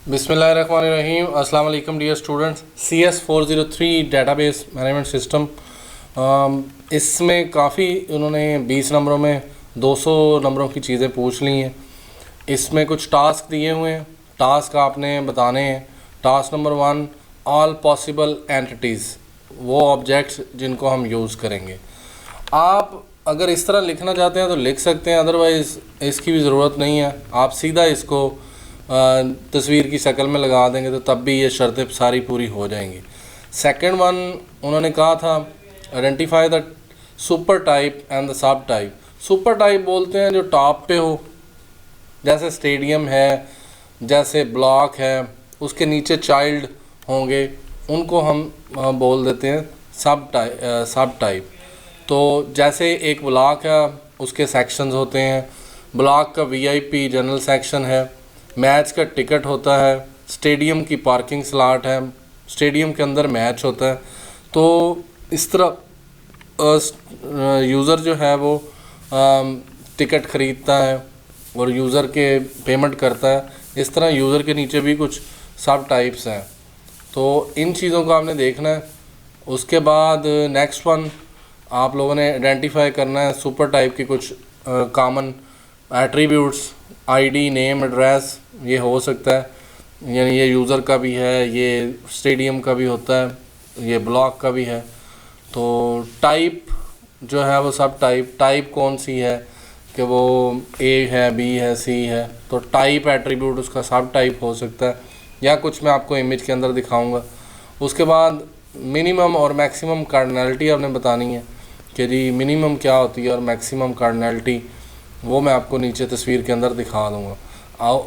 बिस्मिल्लाहिर्रहमानिर्रहीम। अस्सलाम वालेकुम dear students. CS403 database management system, इसमें काफ़ी उन्होंने 20 नंबरों में 200 नंबरों की चीज़ें पूछ ली हैं। इसमें कुछ टास्क दिए हुए हैं, टास्क आपने बताने हैं। Task number 1, all possible entities, वो ऑब्जेक्ट्स जिनको हम यूज़ करेंगे। आप अगर इस तरह लिखना चाहते हैं तो लिख सकते हैं, अदरवाइज़ इसकी भी ज़रूरत नहीं है। आप सीधा इसको तस्वीर की शक्ल में लगा देंगे तो तब भी ये शर्तें सारी पूरी हो जाएंगी। सेकंड वन उन्होंने कहा था identify the super type and the sub type. Super type बोलते हैं जो टॉप पे हो, जैसे स्टेडियम है, जैसे ब्लॉक है, उसके नीचे चाइल्ड होंगे, उनको हम बोल देते हैं सब टाइप। तो जैसे एक ब्लॉक है, उसके सेक्शंस होते हैं। ब्लॉक का VIP जनरल सेक्शन है, मैच का टिकट होता है, स्टेडियम की पार्किंग स्लॉट है, स्टेडियम के अंदर मैच होता है। तो इस तरह यूज़र जो है वो टिकट ख़रीदता है और यूज़र के पेमेंट करता है। इस तरह यूज़र के नीचे भी कुछ सब टाइप्स हैं, तो इन चीज़ों को आपने देखना है। उसके बाद नेक्स्ट वन आप लोगों ने आइडेंटिफाई करना है सुपर टाइप के कुछ common attributes. ID, name, address ये हो सकता है, यानी ये यूज़र का भी है, ये स्टेडियम का भी होता है, ये ब्लॉक का भी है। तो टाइप जो है वो सब टाइप कौन सी है कि वो A है, B है, C है, तो टाइप एट्रीब्यूट उसका सब टाइप हो सकता है, या कुछ मैं आपको इमेज के अंदर दिखाऊंगा। उसके बाद मिनिमम और मैक्सिमम कार्डिनैलिटी आपने बतानी है कि जी मिनिमम क्या होती है और मैक्सिमम कार्डिनैलिटी, वो मैं आपको नीचे तस्वीर के अंदर दिखा दूँगा।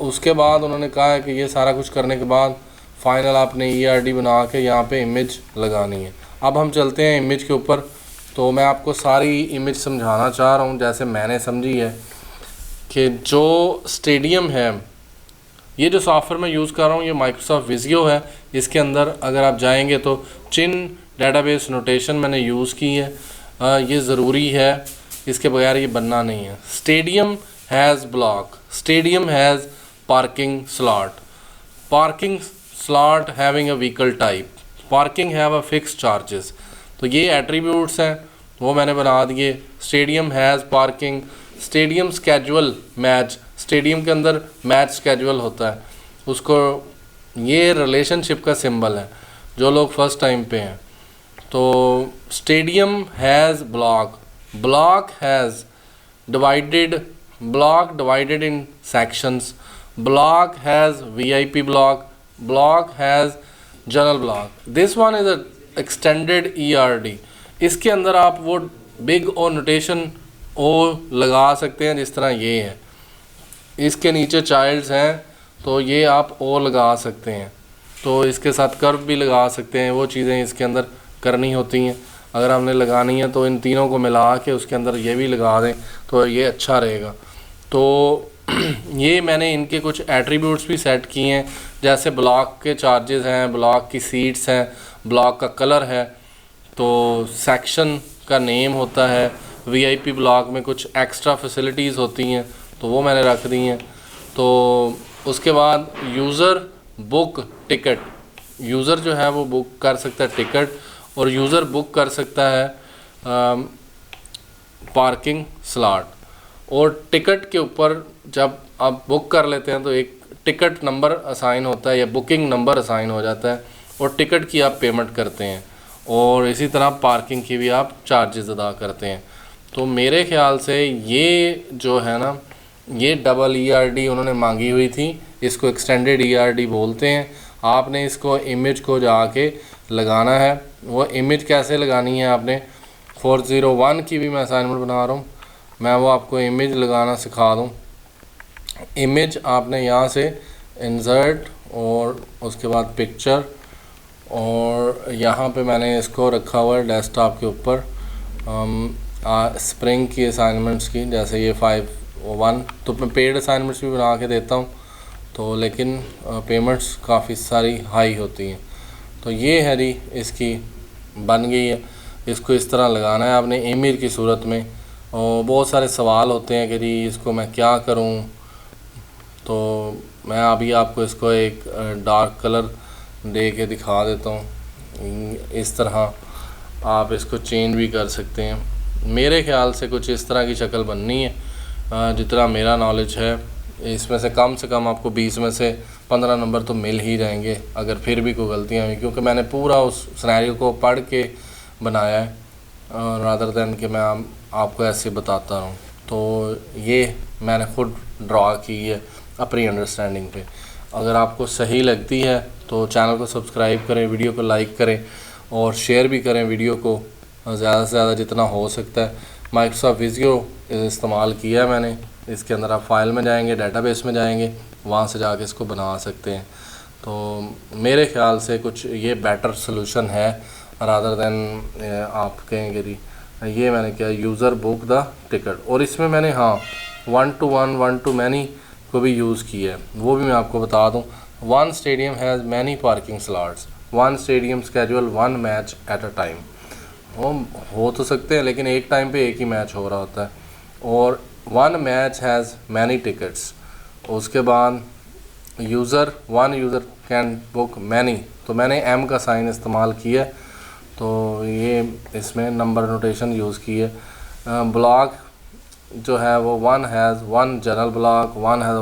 उसके बाद उन्होंने कहा है कि ये सारा कुछ करने के बाद फ़ाइनल आपने ERD बना के यहाँ पे इमेज लगानी है। अब हम चलते हैं इमेज के ऊपर। तो मैं आपको सारी इमेज समझाना चाह रहा हूँ जैसे मैंने समझी है कि जो स्टेडियम है, ये जो सॉफ्टवेयर मैं यूज़ कर रहा हूँ ये माइक्रोसॉफ्ट विजियो है। इसके अंदर अगर आप जाएंगे तो चिन डेटाबेस नोटेशन मैंने यूज़ की है, ये ज़रूरी है, इसके बगैर ये बनना नहीं है। Stadium has block, stadium has parking slot, parking slot having a vehicle type, parking have a fix charges. तो ये एट्रीब्यूट्स हैं, वो मैंने बना दिए। Stadium has parking, stadium schedule match, stadium के अंदर मैच स्केजुअल होता है उसको, ये रिलेशनशिप का सिंबल है जो लोग फर्स्ट टाइम पे हैं। तो stadium has block, block has block divided in sections, block has VIP block, block has general block, this one is a extended ERD। इसके अंदर आप वो बिग ओ नोटेशन ओ लगा सकते हैं जिस तरह ये है, इसके नीचे चाइल्ड्स हैं तो ये आप ओ लगा सकते हैं, तो इसके साथ कर्व भी लगा सकते हैं। वो चीज़ें इसके अंदर करनी होती हैं, अगर हमने लगानी है तो इन तीनों को मिला के उसके अंदर ये भी लगा दें तो ये अच्छा रहेगा। तो ये मैंने इनके कुछ एट्रीब्यूट्स भी सेट किए हैं, जैसे ब्लॉक के चार्जेस हैं, ब्लॉक की सीट्स हैं, ब्लॉक का कलर है, तो सेक्शन का नेम होता है, VIP ब्लॉक में कुछ एक्स्ट्रा फैसिलिटीज़ होती हैं तो वो मैंने रख दी हैं। तो उसके बाद यूज़र बुक टिकट, यूज़र जो है वो बुक कर सकता है टिकट, और यूज़र बुक कर सकता है पार्किंग स्लॉट। और टिकट के ऊपर जब आप बुक कर लेते हैं तो एक टिकट नंबर असाइन होता है या बुकिंग नंबर असाइन हो जाता है, और टिकट की आप पेमेंट करते हैं, और इसी तरह पार्किंग की भी आप चार्जेस अदा करते हैं। तो मेरे ख़्याल से ये जो है ना, ये डबल ERD उन्होंने मांगी हुई थी, इसको एक्सटेंडेड ERD बोलते हैं। आपने इसको इमेज को जाके लगाना है। वो इमेज कैसे लगानी है आपने, 401 की भी मैं असाइनमेंट बना रहा हूँ, मैं वो आपको इमेज लगाना सिखा दूँ। इमेज आपने यहाँ से इंसर्ट और उसके बाद पिक्चर, और यहाँ पे मैंने इसको रखा हुआ है डेस्कटॉप के ऊपर स्प्रिंग की असाइनमेंट्स की, जैसे ये 501। तो मैं पेड असाइनमेंट्स भी बना के देता हूँ, तो लेकिन पेमेंट्स काफ़ी सारी हाई होती हैं। तो ये है जी, इसकी बन गई है। इसको इस तरह लगाना है आपने इमेज की सूरत में, और बहुत सारे सवाल होते हैं कि जी इसको मैं क्या करूं, तो मैं अभी आपको इसको एक डार्क कलर दे के दिखा देता हूँ। इस तरह आप इसको चेंज भी कर सकते हैं। मेरे ख्याल से कुछ इस तरह की शक्ल बननी है। जितना मेरा नॉलेज है इसमें से कम आपको 20 में से 15 नंबर तो मिल ही जाएंगे, अगर फिर भी कोई गलतियाँ हुई, क्योंकि मैंने पूरा उस सिनेरियो को पढ़ के बनाया है रादर दैन कि मैं आपको ऐसे बताता रहूँ। तो ये मैंने खुद ड्रा की है अपनी अंडरस्टैंडिंग पे। अगर आपको सही लगती है तो चैनल को सब्सक्राइब करें, वीडियो को लाइक करें और शेयर भी करें वीडियो को ज़्यादा से ज़्यादा जितना हो सकता है। माइक्रोसॉफ्ट विज़ियो इस्तेमाल किया है मैंने। इसके अंदर आप फाइल में जाएंगे, डेटाबेस में जाएंगे, वहाँ से जाके इसको बना सकते हैं। तो मेरे ख्याल से कुछ ये बेटर सोल्यूशन है रादर दैन आप कहेंगे जी ये मैंने क्या यूज़र बुक द टिकट। और इसमें मैंने 1 to 1, 1 to many को भी यूज़ किया है, वो भी मैं आपको बता दूं। 1 stadium has many parking slots, 1 stadium schedule 1 match at a time. हो तो सकते हैं लेकिन एक टाइम पे एक ही मैच हो रहा होता है। और 1 मैच हैज़ मैनी टिकट्स। उसके बाद one user can book many, तो मैंने एम का साइन इस्तेमाल किया, तो ये इसमें नंबर नोटेशन यूज़ की है। ब्लॉक जो है वो 1 has 1 general block, 1 has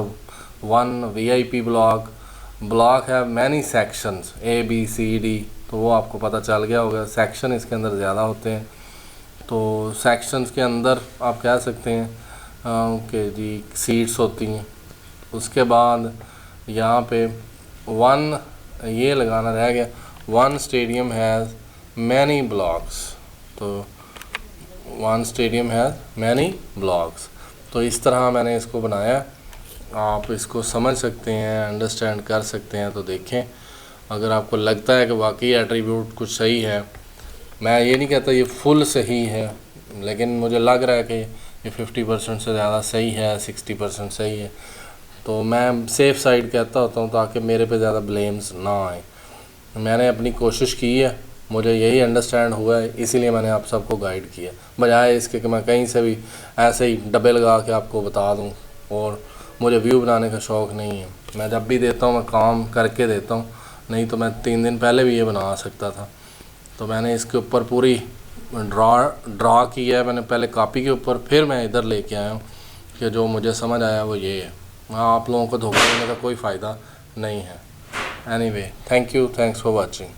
1 VIP block. Block है मैनी सेक्शंस ABCD, तो वो आपको पता चल गया होगा। सेक्शन इसके अंदर ज़्यादा होते हैं, तो सेक्शंस के अंदर आप कह सकते हैं ओके जी सीट्स होती हैं। उसके बाद यहाँ पे 1 ये लगाना रह गया, 1 स्टेडियम हैज़ मैनी ब्लॉक्स, तो 1 स्टेडियम हैज़ मैनी ब्लॉक्स। तो इस तरह मैंने इसको बनाया। आप इसको समझ सकते हैं, अंडरस्टैंड कर सकते हैं। तो देखें, अगर आपको लगता है कि वाकई एट्रीब्यूट कुछ सही है, मैं ये नहीं कहता ये फुल सही है, लेकिन मुझे लग रहा है कि ये 50% से ज़्यादा सही है, 60% सही है, तो मैं सेफ़ साइड कहता होता हूँ ताकि मेरे पे ज़्यादा ब्लेम्स ना आए। मैंने अपनी कोशिश की है, मुझे यही अंडरस्टैंड हुआ है, इसीलिए मैंने आप सबको गाइड किया, बजाय इसके कि मैं कहीं से भी ऐसे ही डब्बे लगा के आपको बता दूँ। और मुझे व्यू बनाने का शौक़ नहीं है, मैं जब भी देता हूँ मैं काम करके देता हूँ, नहीं तो मैं 3 दिन पहले भी ये बना सकता था। तो मैंने इसके ऊपर पूरी ड्रा की है मैंने पहले कॉपी के ऊपर, फिर मैं इधर लेके आया हूँ कि जो मुझे समझ आया वो ये है। आप लोगों को धोखा देने का कोई फ़ायदा नहीं है। Anyway, thank you, thanks for watching.